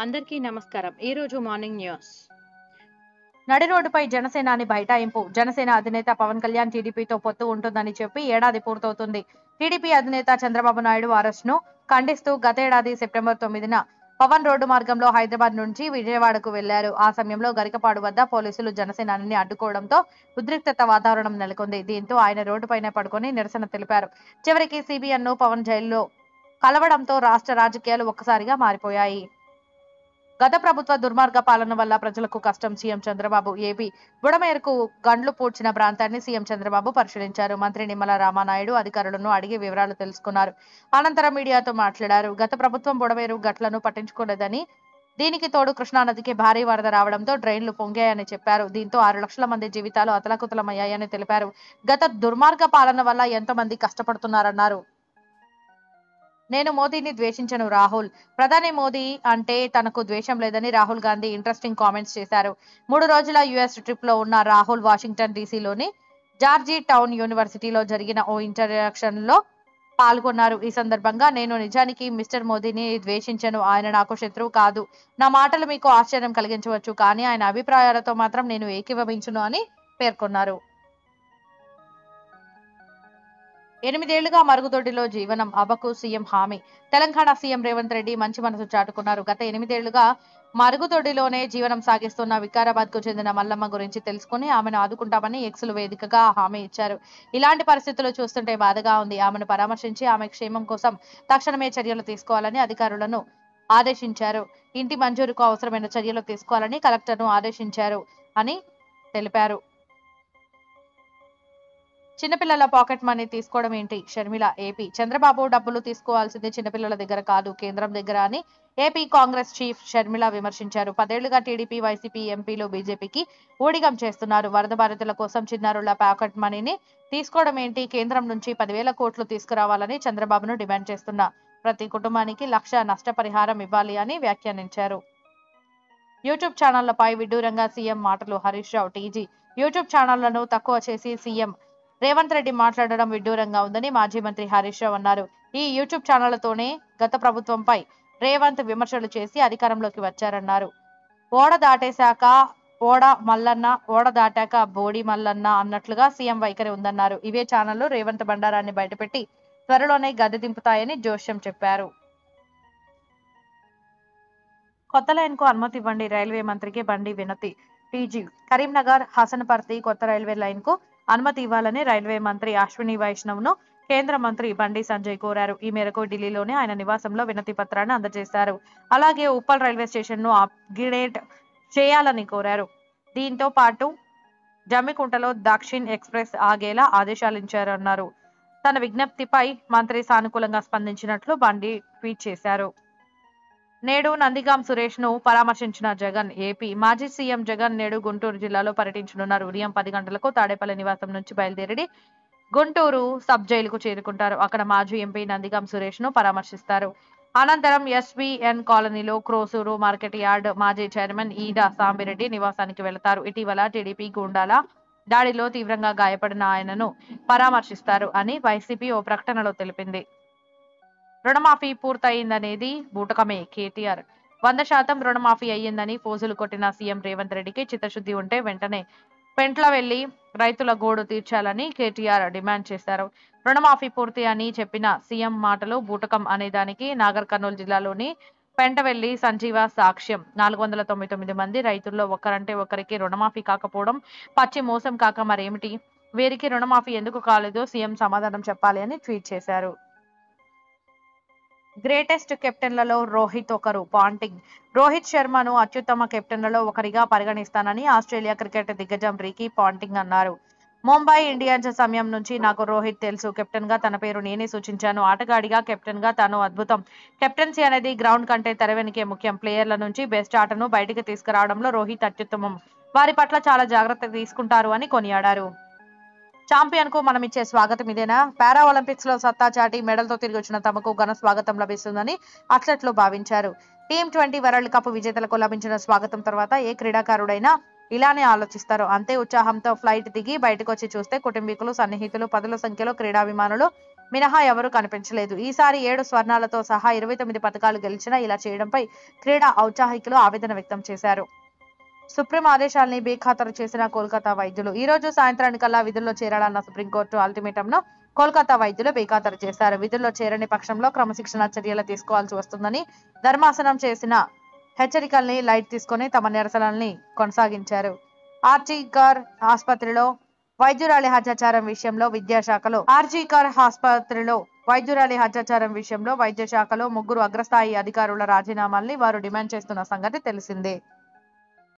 అందరికీ నమస్కారం. ఈరోజు మార్నింగ్ న్యూస్. నడి రోడ్డుపై జనసేనాని బైఠాయింపు. జనసేన అధినేత పవన్ కళ్యాణ్ టీడీపీతో పొత్తు ఉంటుందని చెప్పి ఏడాది పూర్తవుతుంది. టీడీపీ అధినేత చంద్రబాబు నాయుడు అరెస్ట్ను ఖండిస్తూ గతేడాది సెప్టెంబర్ 9న పవన్ రోడ్డు మార్గంలో హైదరాబాద్ నుంచి విజయవాడకు వెళ్లారు. ఆ సమయంలో గరికపాడు వద్ద పోలీసులు జనసేనాని అడ్డుకోవడంతో ఉద్రిక్తత వాతావరణం నెలకొంది. దీంతో ఆయన రోడ్డుపైనే పడుకొని నిరసన తెలిపారు. చివరికి సిబిఎన్ను పవన్ జైల్లో కలవడంతో రాష్ట్ర రాజకీయాలు ఒక్కసారిగా మారిపోయాయి. గత ప్రభుత్వ దుర్మార్గ పాలన వల్ల ప్రజలకు కష్టం. సీఎం చంద్రబాబు ఏపీ బుడమేరకు గండ్లు పూడ్చిన ప్రాంతాన్ని సీఎం చంద్రబాబు పరిశీలించారు. మంత్రి నిమ్మల రామానాయుడు అధికారులను అడిగి వివరాలు తెలుసుకున్నారు. అనంతరం మీడియాతో మాట్లాడారు. గత ప్రభుత్వం బుడమేరు గట్లను పట్టించుకోలేదని, దీనికి తోడు కృష్ణానదికి భారీ వరద రావడంతో డ్రైన్లు పొంగాయని చెప్పారు. దీంతో 6 లక్షల మంది జీవితాలు అతలాకుతలమయ్యాయని తెలిపారు. గత దుర్మార్గ పాలన వల్ల ఎంతో మంది కష్టపడుతున్నారన్నారు. నేను మోదీని ద్వేషించను. రాహుల్ ప్రధాని మోదీ అంటే తనకు ద్వేషం లేదని రాహుల్ గాంధీ ఇంట్రెస్టింగ్ కామెంట్స్ చేశారు. 3 రోజుల యుఎస్ ట్రిప్ లో ఉన్న రాహుల్ వాషింగ్టన్ డీసీలోని జార్జీ టౌన్ యూనివర్సిటీలో జరిగిన ఓ ఇంటరాక్షన్ లో పాల్గొన్నారు. ఈ సందర్భంగా నేను నిజానికి మిస్టర్ మోదీని ద్వేషించను. ఆయన నాకు శత్రువు కాదు. నా మాటలు మీకు ఆశ్చర్యం కలిగించవచ్చు, కానీ ఆయన అభిప్రాయాలతో మాత్రం నేను ఏకీభవించును అని పేర్కొన్నారు. 8 ఏళ్లుగా మరుగుదొడ్డిలో జీవనం. అబ్బకు సీఎం హామీ. తెలంగాణ సీఎం రేవంత్ రెడ్డి మంచి మనసు చాటుకున్నారు. గత 8 ఏళ్లుగా మరుగుదొడ్డిలోనే జీవనం సాగిస్తున్న వికారాబాద్ కు చెందిన మల్లమ్మ గురించి తెలుసుకుని ఆమెను ఆదుకుంటామని ఎక్స్ వేదికగా హామీ ఇచ్చారు. ఇలాంటి పరిస్థితులు చూస్తుంటే బాధగా ఉంది. ఆమెను పరామర్శించి ఆమె క్షేమం కోసం తక్షణమే చర్యలు తీసుకోవాలని అధికారులను ఆదేశించారు. ఇంటి మంజూరుకు అవసరమైన చర్యలు తీసుకోవాలని కలెక్టర్ను ఆదేశించారు అని తెలిపారు. చిన్నపిల్లల పాకెట్ మనీ తీసుకోవడం ఏంటి? షర్మిల ఏపీ చంద్రబాబు డబ్బులు తీసుకోవాల్సింది చిన్నపిల్లల దగ్గర కాదు, కేంద్రం దగ్గర అని ఏపీ కాంగ్రెస్ చీఫ్ షర్మిల విమర్శించారు. 10 ఏళ్లుగా టీడీపీ, వైసీపీ ఎంపీలు బీజేపీకి ఊడిగం చేస్తున్నారు. వరద బాధితుల కోసం చిన్నారుల పాకెట్ మనీని తీసుకోవడం ఏంటి? కేంద్రం నుంచి 10,000 కోట్లు తీసుకురావాలని చంద్రబాబును డిమాండ్ చేస్తున్నా. ప్రతి కుటుంబానికి 1,00,000 నష్టపరిహారం ఇవ్వాలి అని వ్యాఖ్యానించారు. యూట్యూబ్ ఛానళ్లపై విడ్డూరంగా సీఎం మాటలు. హరీష్ రావు టీజీ యూట్యూబ్ ఛానళ్లను తక్కువ చేసి సీఎం రేవంత్ రెడ్డి మాట్లాడడం విడ్డూరంగా ఉందని మాజీ మంత్రి హరీష్ రావు అన్నారు. ఈ యూట్యూబ్ ఛానళ్లతోనే గత ప్రభుత్వంపై రేవంత్ విమర్శలు చేసి అధికారంలోకి వచ్చారన్నారు. ఓడ దాటేశాక ఓడ మల్లన్న, ఓడ దాటాక బోడి మల్లన్న అన్నట్లుగా సీఎం వైఖరి ఉందన్నారు. ఇవే ఛానళ్లు రేవంత్ బండారాన్ని బయటపెట్టి త్వరలోనే గద్దె దింపుతాయని జోస్యం చెప్పారు. కొత్త లైన్కు అనుమతి ఇవ్వండి. రైల్వే మంత్రికి బండి వినతి. టీజీ కరీంనగర్ హసనపర్తి కొత్త రైల్వే లైన్కు అనుమతి ఇవ్వాలని రైల్వే మంత్రి అశ్విని వైష్ణవ్ను కేంద్ర మంత్రి బండి సంజయ్ కోరారు. ఈ మేరకు ఢిల్లీలోని ఆయన నివాసంలో వినతి పత్రాన్ని అందజేశారు. అలాగే ఉప్పల్ రైల్వే స్టేషన్ను అప్గ్రేడ్ చేయాలని కోరారు. దీంతో పాటు జమ్మికుంటలో దక్షిణ్ ఎక్స్ప్రెస్ ఆగేలా ఆదేశాలిచ్చారన్నారు. తన విజ్ఞప్తిపై మంత్రి సానుకూలంగా స్పందించినట్లు బండి ట్వీట్ చేశారు. నేడు నందిగాం సురేష్ ను పరామర్శించిన జగన్. ఏపీ మాజీ సీఎం జగన్ నేడు గుంటూరు జిల్లాలో పర్యటించనున్నారు. ఉదయం 10 గంటలకు తాడేపల్లి నివాసం నుంచి బయలుదేరి గుంటూరు సబ్ జైలుకు చేరుకుంటారు. అక్కడ మాజీ ఎంపీ నందిగాం సురేష్ ను పరామర్శిస్తారు. అనంతరం ఎస్వీఎన్ కాలనీలో క్రోసూరు మార్కెట్ యార్డ్ మాజీ చైర్మన్ ఈడ సాంబిరెడ్డి నివాసానికి వెళతారు. ఇటీవల టీడీపీ గూండాల దాడిలో తీవ్రంగా గాయపడిన ఆయనను పరామర్శిస్తారు అని వైసీపీ ఓ ప్రకటనలో తెలిపింది. రుణమాఫీ పూర్తయిందనేది బూటకమే. కేటీఆర్ 100% రుణమాఫీ అయ్యిందని ఫోజులు కొట్టిన సీఎం రేవంత్ రెడ్డికి చిత్తశుద్ధి ఉంటే వెంటనే పెంట్ల వెళ్లి రైతుల గోడు తీర్చాలని కేటీఆర్ డిమాండ్ చేశారు. రుణమాఫీ పూర్తి అని చెప్పిన సీఎం మాటలు బూటకం అనేదానికి నాగర్ కర్నూలు జిల్లాలోని పెంటవెల్లి సంజీవ సాక్ష్యం. 499 మంది రైతుల్లో ఒకరంటే ఒకరికి రుణమాఫీ కాకపోవడం పచ్చి మోసం కాక మరేమిటి? వీరికి రుణమాఫీ ఎందుకు కాలేదో సీఎం సమాధానం చెప్పాలి అని ట్వీట్ చేశారు. గ్రేటెస్ట్ కెప్టెన్లలో రోహిత్ ఒకరు. పాంటింగ్ రోహిత్ శర్మను అత్యుత్తమ కెప్టెన్లలో ఒకరిగా పరిగణిస్తానని ఆస్ట్రేలియా క్రికెట్ దిగ్గజం రికీ పాంటింగ్ అన్నారు. ముంబై ఇండియన్స్ సమయం నుంచి నాకు రోహిత్ తెలుసు. కెప్టెన్ గా తన పేరు నేనే సూచించాను. ఆటగాడిగా, కెప్టెన్ గా తాను అద్భుతం. కెప్టెన్సీ అనేది గ్రౌండ్ కంటే తెరవెనికే ముఖ్యం. ప్లేయర్ల నుంచి బెస్ట్ ఆటను బయటికి తీసుకురావడంలో రోహిత్ అత్యుత్తమం. వారి పట్ల చాలా జాగ్రత్త తీసుకుంటారు అని కొనియాడారు. ఛాంపియన్ కు మనం ఇచ్చే స్వాగతం ఇదేనా? పారా ఒలింపిక్స్ లో సత్తా చాటి మెడల్తో తిరిగి వచ్చిన తమకు ఘన స్వాగతం లభిస్తుందని అథ్లెట్లు భావించారు. టీ20 వరల్డ్ కప్ విజేతలకు లభించిన స్వాగతం తర్వాత ఏ క్రీడాకారుడైనా ఇలానే ఆలోచిస్తారు. అంతే ఉత్సాహంతో ఫ్లైట్ దిగి బయటకు వచ్చి చూస్తే కుటుంబీకులు, సన్నిహితులు, 10ల సంఖ్యలో క్రీడాభిమానులు మినహా ఎవరూ కనిపించలేదు. ఈసారి 7 స్వర్ణాలతో సహా 29 పతకాలు గెలిచినా ఇలా చేయడంపై క్రీడా ఔత్సాహికులు ఆవేదన వ్యక్తం చేశారు. సుప్రీం ఆదేశాల్ని బేఖాతరు చేసిన కోల్కతా వైద్యులు. ఈ రోజు సాయంత్రానికల్లా విధుల్లో చేరాలన్న సుప్రీంకోర్టు అల్టిమేటంను కోల్కతా వైద్యులు బేఖాతరు చేశారు. విధుల్లో చేరని పక్షంలో క్రమశిక్షణా చర్యలు తీసుకోవాల్సి వస్తుందని ధర్మాసనం చేసిన హెచ్చరికల్ని లైట్ తీసుకొని తమ నిరసనల్ని కొనసాగించారు. ఆర్జీకర్ ఆసుపత్రిలో వైద్యురాలి హత్యాచారం విషయంలో వైద్య శాఖలో 3 అగ్రస్థాయి అధికారుల రాజీనామాల్ని వారు డిమాండ్ చేస్తున్న సంగతి తెలిసిందే.